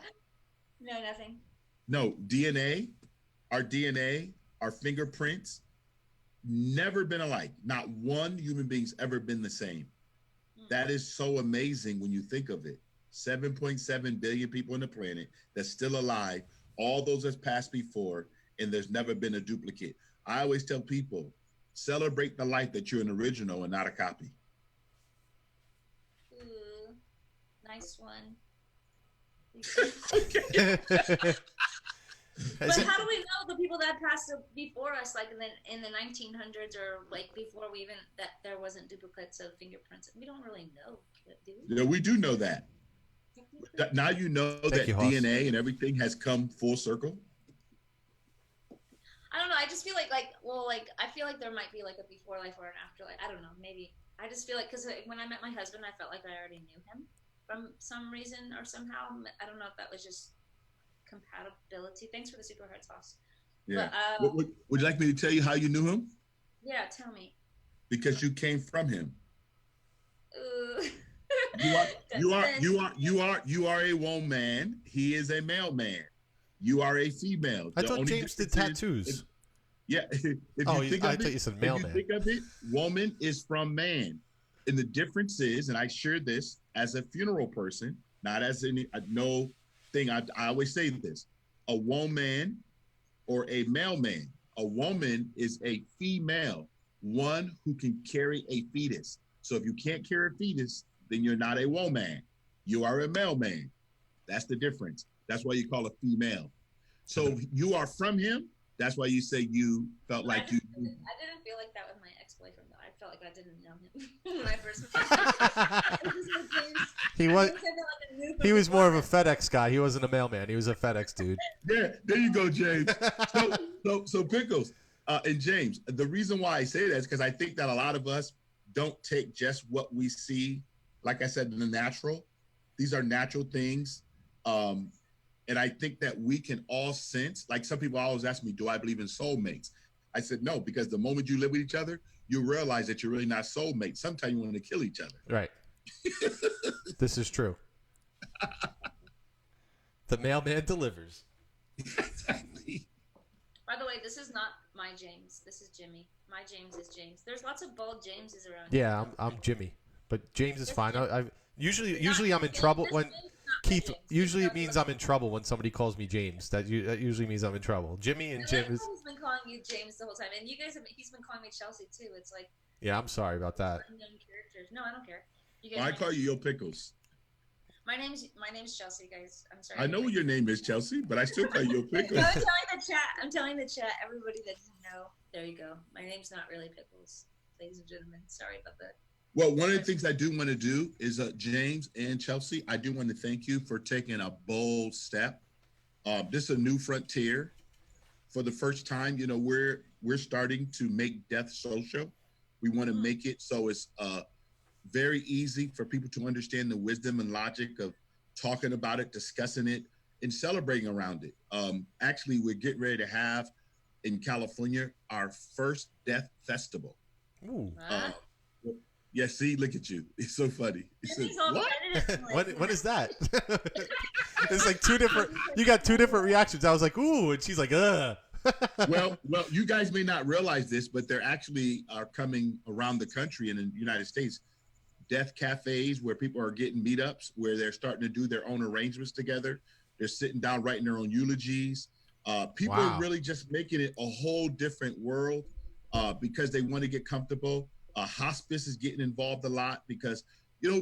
No, nothing. No, DNA, our fingerprints, never been alike. Not one human being's ever been the same. That is so amazing when you think of it. 7.7 billion people on the planet that's still alive, all those that's passed before, and there's never been a duplicate. I always tell people, celebrate the life that you're an original and not a copy. Ooh, nice one. But how do we know the people that passed before us, like in the 1900s or like before we even, that there wasn't duplicates of fingerprints? We don't really know, do we? Yeah, we do know that. Now you know that DNA and everything has come full circle. I don't know. I just feel like I feel like there might be like a before life or an afterlife. I don't know. Maybe. I just feel like because when I met my husband, I felt like I already knew him from some reason or somehow. I don't know if that was just compatibility. Thanks for the super hard sauce. Yeah. But, would you like me to tell you how you knew him? Yeah, tell me. Because you came from him. You are a woman. He is a male man. You are a female. I thought James did tattoos. Yeah. I thought you said male man. Think of it, woman is from man. And the difference is, and I share this as a funeral person, not as any no thing. I always say this: a woman or a male man. A woman is a female, one who can carry a fetus. So if you can't carry a fetus, then you're not a woman. You are a male man. That's the difference. That's why you call a female. So you are from him. That's why you say you felt like you. I didn't feel like that with my ex-boyfriend, though. I felt like I didn't know him when I first met him. He was more of a FedEx guy. He wasn't a mailman. He was a FedEx dude. Yeah, there you go, James. So Pickles and James, the reason why I say that is because I think that a lot of us don't take just what we see, like I said, in the natural. These are natural things. And I think that we can all sense, like some people always ask me, do I believe in soulmates? I said, no, because the moment you live with each other, you realize that you're really not soulmates. Sometimes you want to kill each other. Right. This is true. The mailman delivers. Exactly. By the way, this is not my James. This is Jimmy. My James is James. There's lots of bald Jameses around. Yeah, I'm Jimmy, but James is fine. Usually I'm in trouble when. Keith. James. Usually it means I'm in trouble when somebody calls me James. That usually means I'm in trouble. Jimmy and Jim is. He's been calling you James the whole time, and he's been calling me Chelsea too. It's like Yeah, I'm sorry about that. unknown characters. No, I don't care. You Well, I call you Yopickles. My name's Chelsea, guys. I'm sorry. I know what your name is, Chelsea, but I still call you Yopickles. I'm telling the chat. Everybody that doesn't know, there you go. My name's not really Pickles, ladies and gentlemen. Sorry about that. Well, one of the things I do want to do is, James and Chelsea, I do want to thank you for taking a bold step. This is a new frontier. For the first time, we're starting to make death social. We want to make it so it's very easy for people to understand the wisdom and logic of talking about it, discussing it, and celebrating around it. Actually, we're getting ready to have in California our first death festival. Ooh. Yeah, see, look at you. It's so funny. What? What is that? It's like two different. You got two different reactions. I was like, ooh, and she's like, ugh. well, you guys may not realize this, but there actually are coming around the country and in the United States, death cafes where people are getting meetups, where they're starting to do their own arrangements together. They're sitting down writing their own eulogies. People are really just making it a whole different world because they want to get comfortable. Hospice is getting involved a lot because,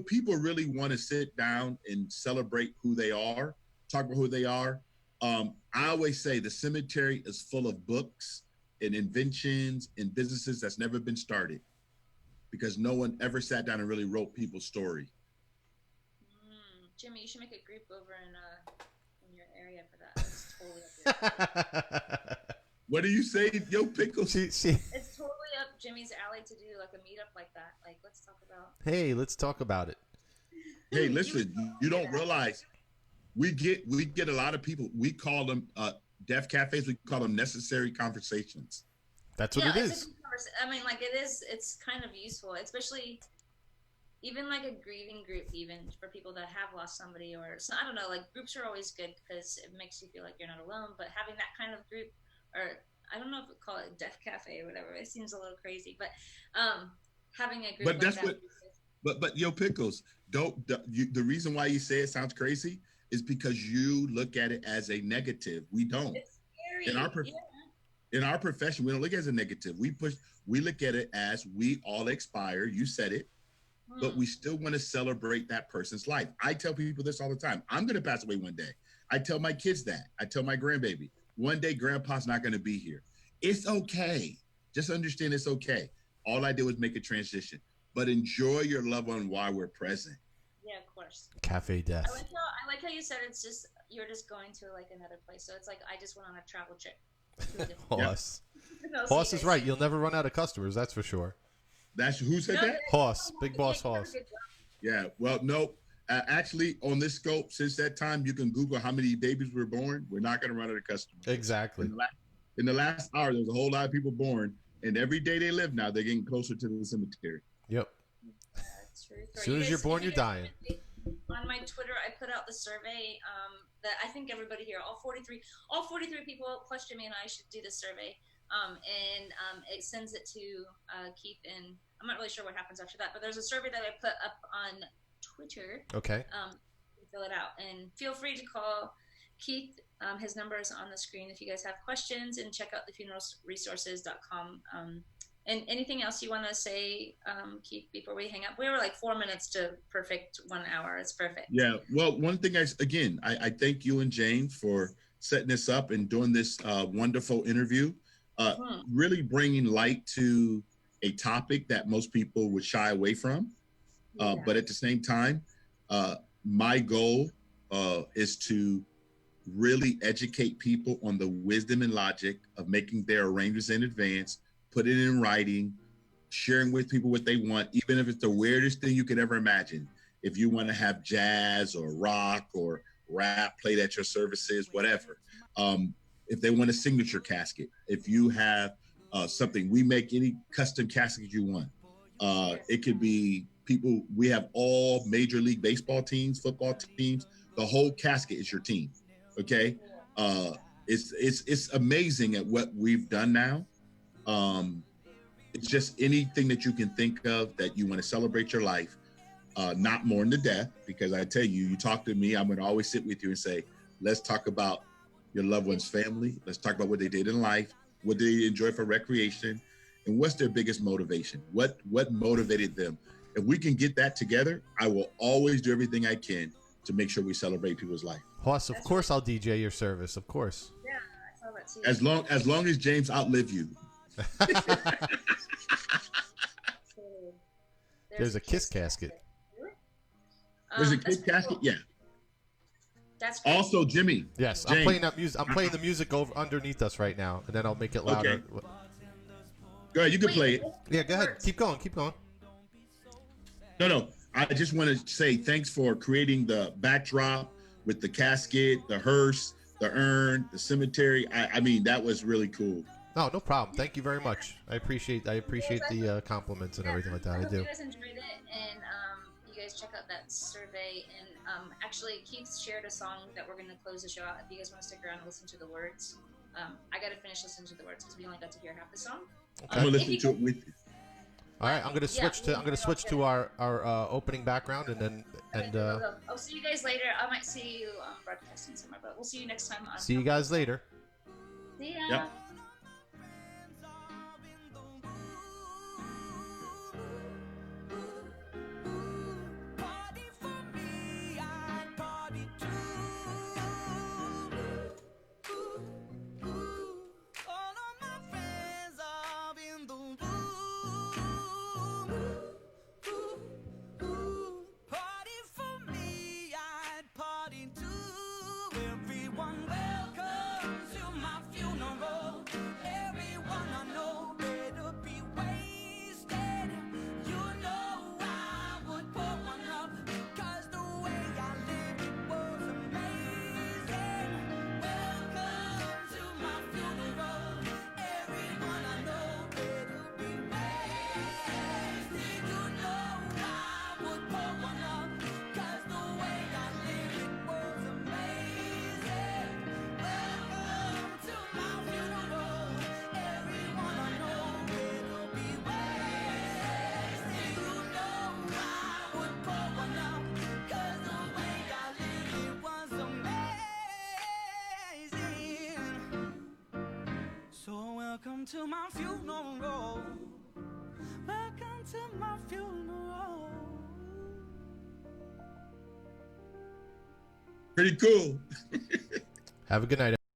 people really want to sit down and celebrate who they are, talk about who they are. I always say the cemetery is full of books and inventions and businesses that's never been started because no one ever sat down and really wrote people's story. Jimmy, you should make a group over in your area for that. It's totally up your What do you say, Yopickles? It's totally up Jimmy's alley to do like a meetup like that. Like, let's talk about. Hey, let's talk about it. Hey, listen, you don't realize we get a lot of people. We call them deaf cafes. We call them necessary conversations. That's what it is. I mean, like it's kind of useful, especially even like a grieving group, even for people that have lost somebody or so. I don't know. Like groups are always good because it makes you feel like you're not alone. But having that kind of group, or I don't know if we call it deaf cafe or whatever. It seems a little crazy, but having a group. But that's what. But Yopickles, the reason why you say it sounds crazy is because you look at it as a negative. We don't. It's scary. In our profession, we don't look at it as a negative. We look at it as we all expire. You said it, but we still want to celebrate that person's life. I tell people this all the time. I'm going to pass away one day. I tell my kids that. I tell my grandbaby, one day grandpa's not going to be here. It's okay. Just understand it's okay. All I did was make a transition, but enjoy your loved one while we're present. Yeah, of course. Cafe death. I like how you said it's just you're just going to like another place. So it's like I just went on a travel trip. Hoss. Hoss is right. You'll never run out of customers. That's for sure. That's who said that? Hoss, big boss Hoss. Yeah. Well, no. Actually, on this scope, since that time, you can Google how many babies were born. We're not going to run out of customers. Exactly. In the last hour, there's a whole lot of people born, and every day they live now, they're getting closer to the cemetery. Yep. That's true. As soon as you're born, you're dying. On my Twitter, I put out the survey that I think everybody here, all 43 people plus Jimmy and I should do this survey. And it sends it to Keith, and I'm not really sure what happens after that, but there's a survey that I put up on Twitter. Okay. Fill it out, and feel free to call Keith. His number is on the screen if you guys have questions, and check out thefuneralresources.com. And anything else you want to say, Keith, before we hang up? We were like 4 minutes to perfect 1 hour. It's perfect. Yeah. Well, one thing I thank you and James for setting this up and doing this wonderful interview. Really bringing light to a topic that most people would shy away from. But at the same time, my goal is to really educate people on the wisdom and logic of making their arrangements in advance, put it in writing, sharing with people what they want, even if it's the weirdest thing you could ever imagine. If you want to have jazz or rock or rap played at your services, whatever. If they want a signature casket, if you have something, we make any custom casket you want. It could be people, we have all Major League Baseball teams, football teams, the whole casket is your team. Okay. It's amazing at what we've done now. It's just anything that you can think of that you want to celebrate your life. not mourn the death, because I tell you, you talk to me, I'm going to always sit with you and say, let's talk about your loved one's family. Let's talk about what they did in life, what they enjoy for recreation, and what's their biggest motivation. What motivated them? If we can get that together, I will always do everything I can to make sure we celebrate people's life. Hoss, of course I'll DJ your service, of course. Yeah, I saw that too. As long as James outlive you. There's a kiss casket. There's a kiss casket? Yeah. That's great. Also, Jimmy. Yes, James. I'm playing that music. I'm playing the music over underneath us right now, and then I'll make it louder. Okay. Go ahead, you can play it. Yeah, go ahead. Keep going. Keep going. No. I just want to say thanks for creating the backdrop with the casket, the hearse, the urn, the cemetery. I mean, that was really cool. No problem. Thank you very much. I appreciate the compliments and everything like that. I hope do. you guys enjoyed it, and you guys check out that survey. And actually, Keith shared a song that we're going to close the show out. If you guys want to stick around and listen to the words, I got to finish listening to the words because we only got to hear half the song. Okay. I'm gonna listen to it with you. All right, I'm gonna switch to our opening background and I'll see you guys later. I might see you broadcasting somewhere, but we'll see you next time. See you guys later. See ya. Yep. Welcome to my funeral. Welcome to my funeral. Pretty cool. Have a good night,